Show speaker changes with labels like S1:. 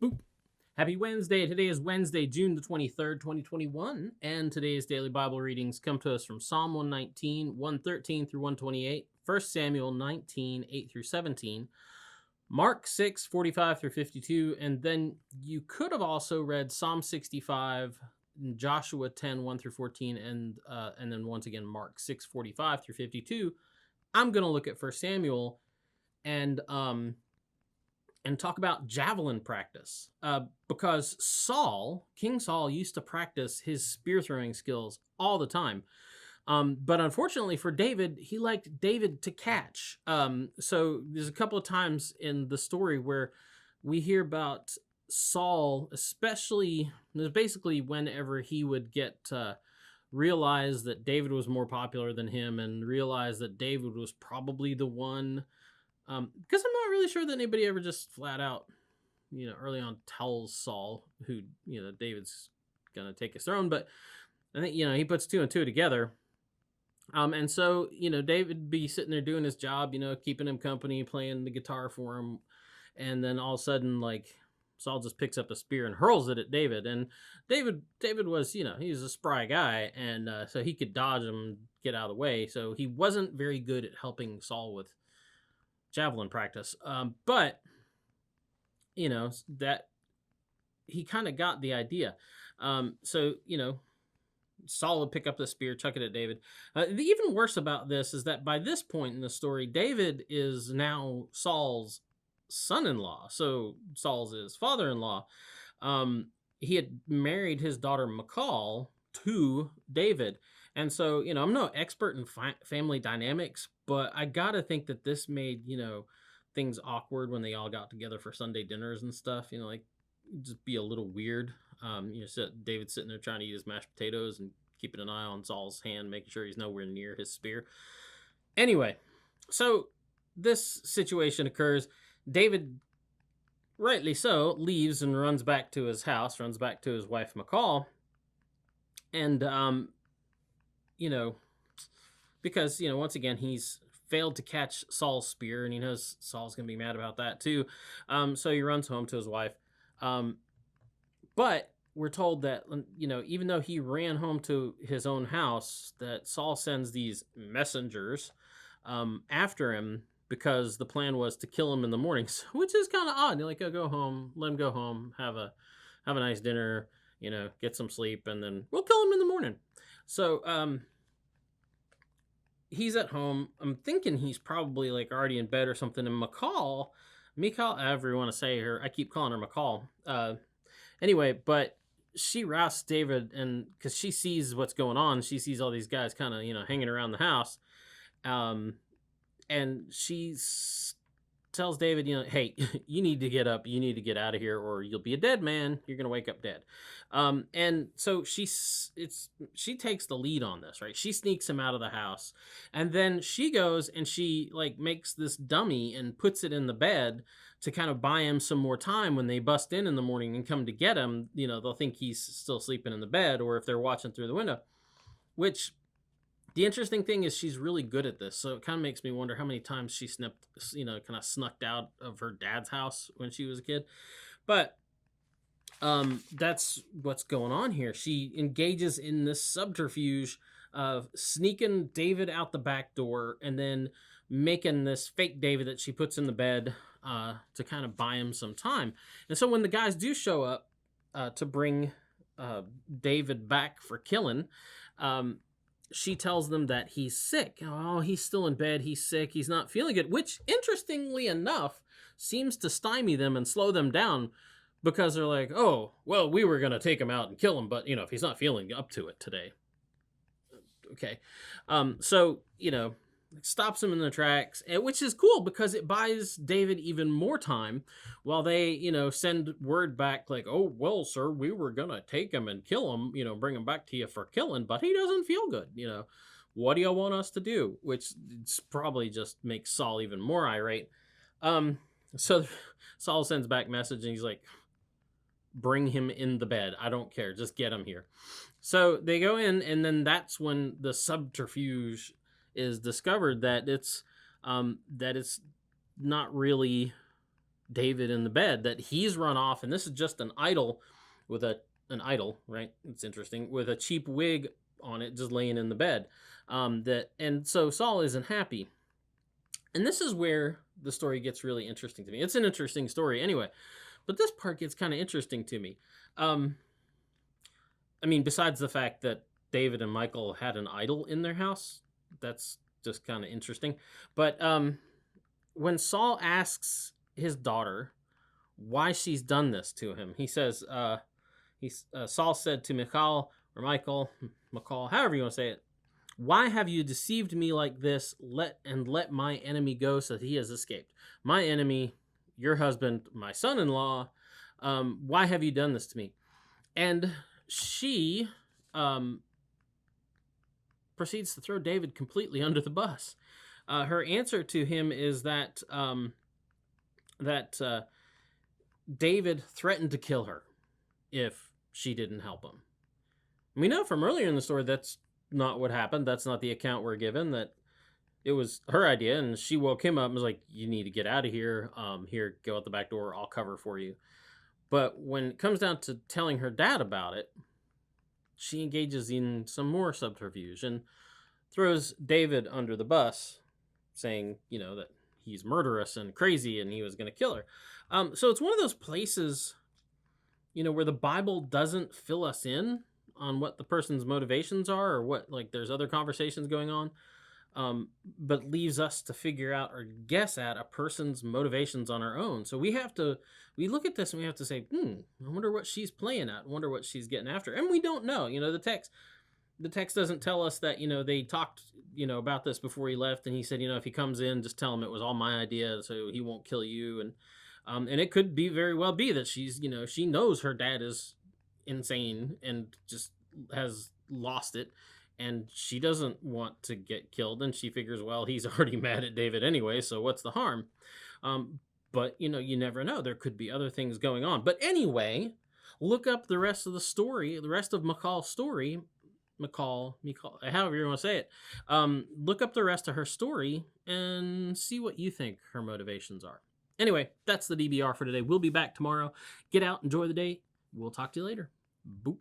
S1: Boop. Happy Wednesday. Today is Wednesday, June the 23rd, 2021, and today's daily Bible readings come to us from Psalm 119, 113 through 128, 1 Samuel 19, 8 through 17, Mark 6, 45 through 52, and then you could have also read Psalm 65, Joshua 10, 1 through 14, and then once again Mark 6, 45 through 52. I'm going to look at 1 Samuel and talk about javelin practice, because King Saul, used to practice his spear throwing skills all the time. But unfortunately for David, he liked David to catch. So there's a couple of times in the story where we hear about Saul, especially basically whenever he would get realize that David was more popular than him and realize that David was probably the one. Because I'm not really sure that anybody ever just flat out, early on tells Saul who, David's going to take his throne. But I think, he puts two and two together. And so, David be sitting there doing his job, keeping him company, playing the guitar for him. And then all of a sudden, Saul just picks up a spear and hurls it at David. And David was, he was a spry guy. And so he could dodge him, get out of the way. So he wasn't very good at helping Saul with javelin practice, but that he kind of got the idea. So Saul would pick up the spear, chuck it at David. The even worse about this is that by this point in the story, David is now Saul's son-in-law. So Saul's his father-in-law. He had married his daughter Michal to David. And so, I'm no expert in family dynamics, but I gotta think that this made, things awkward when they all got together for Sunday dinners and stuff. Just be a little weird. David sitting there trying to eat his mashed potatoes and keeping an eye on Saul's hand, making sure he's nowhere near his spear. Anyway, so this situation occurs. David, rightly so, leaves and runs back to his house, runs back to his wife Michal, and because, once again, he's failed to catch Saul's spear, and he knows Saul's going to be mad about that too. So he runs home to his wife. But we're told that, even though he ran home to his own house, that Saul sends these messengers after him because the plan was to kill him in the morning, which is kind of odd. You're like, oh, go home, let him go home, have a nice dinner, get some sleep, and then we'll kill him in the morning. So, he's at home. I'm thinking he's probably already in bed or something. And Michal, however you want to say her, I keep calling her Michal. Anyway, but she rousts David, and because she sees what's going on, she sees all these guys kind of, hanging around the house. And she tells David, hey, you need to get up, you need to get out of here, or you'll be a dead man. You're gonna wake up dead. And so she takes the lead on this, right? She sneaks him out of the house, and then she goes and she makes this dummy and puts it in the bed to kind of buy him some more time when they bust in the morning and come to get him. They'll think he's still sleeping in the bed, or if they're watching through the window. Which, the interesting thing is, she's really good at this. So it kind of makes me wonder how many times she kind of snuck out of her dad's house when she was a kid. But that's what's going on here. She engages in this subterfuge of sneaking David out the back door and then making this fake David that she puts in the bed to kind of buy him some time. And so when the guys do show up to bring David back for killing, she tells them that he's sick. Oh, he's still in bed. He's sick. He's not feeling good, which, interestingly enough, seems to stymie them and slow them down, because they're like, oh, well, we were going to take him out and kill him, but, if he's not feeling up to it today. Okay. So, stops him in the tracks, which is cool because it buys David even more time while they, send word back oh, well, sir, we were going to take him and kill him, bring him back to you for killing, but he doesn't feel good. What do you want us to do? Which probably just makes Saul even more irate. So Saul sends back message and he's like, bring him in the bed. I don't care. Just get him here. So they go in, and then that's when the subterfuge is discovered, that it's not really David in the bed, that he's run off, and this is just an idol with an idol, right? It's interesting, with a cheap wig on it, just laying in the bed. And so Saul isn't happy. And this is where the story gets really interesting to me. It's an interesting story anyway, but this part gets kind of interesting to me. I mean, besides the fact that David and Michal had an idol in their house, that's just kind of interesting. But when Saul asks his daughter why she's done this to him, he says, Saul said to Michal, however you want to say it, "Why have you deceived me like this? Let my enemy go so that he has escaped. My enemy, your husband, my son-in-law, why have you done this to me?" And she proceeds to throw David completely under the bus. Her answer to him is that David threatened to kill her if she didn't help him. We know from earlier in the story that's not what happened. That's not the account we're given, that it was her idea, and she woke him up and was like, "You need to get out of here. Here, go out the back door. I'll cover for you." But when it comes down to telling her dad about it, she engages in some more subterfuge and throws David under the bus, saying, that he's murderous and crazy and he was going to kill her. So it's one of those places, where the Bible doesn't fill us in on what the person's motivations are, or what, like, there's other conversations going on, but leaves us to figure out or guess at a person's motivations on our own. So we look at this and we have to say, I wonder what she's playing at. I wonder what she's getting after. And we don't know. The text doesn't tell us that, they talked, about this before he left, and he said, if he comes in, just tell him it was all my idea, so he won't kill you. And it could be very well be that she's, she knows her dad is insane and just has lost it, and she doesn't want to get killed, and she figures, well, he's already mad at David anyway, so what's the harm? But you never know. There could be other things going on. But anyway, look up the rest of the story, the rest of Michal's story. Michal, however you want to say it. Look up the rest of her story and see what you think her motivations are. Anyway, that's the DBR for today. We'll be back tomorrow. Get out, enjoy the day. We'll talk to you later. Boop.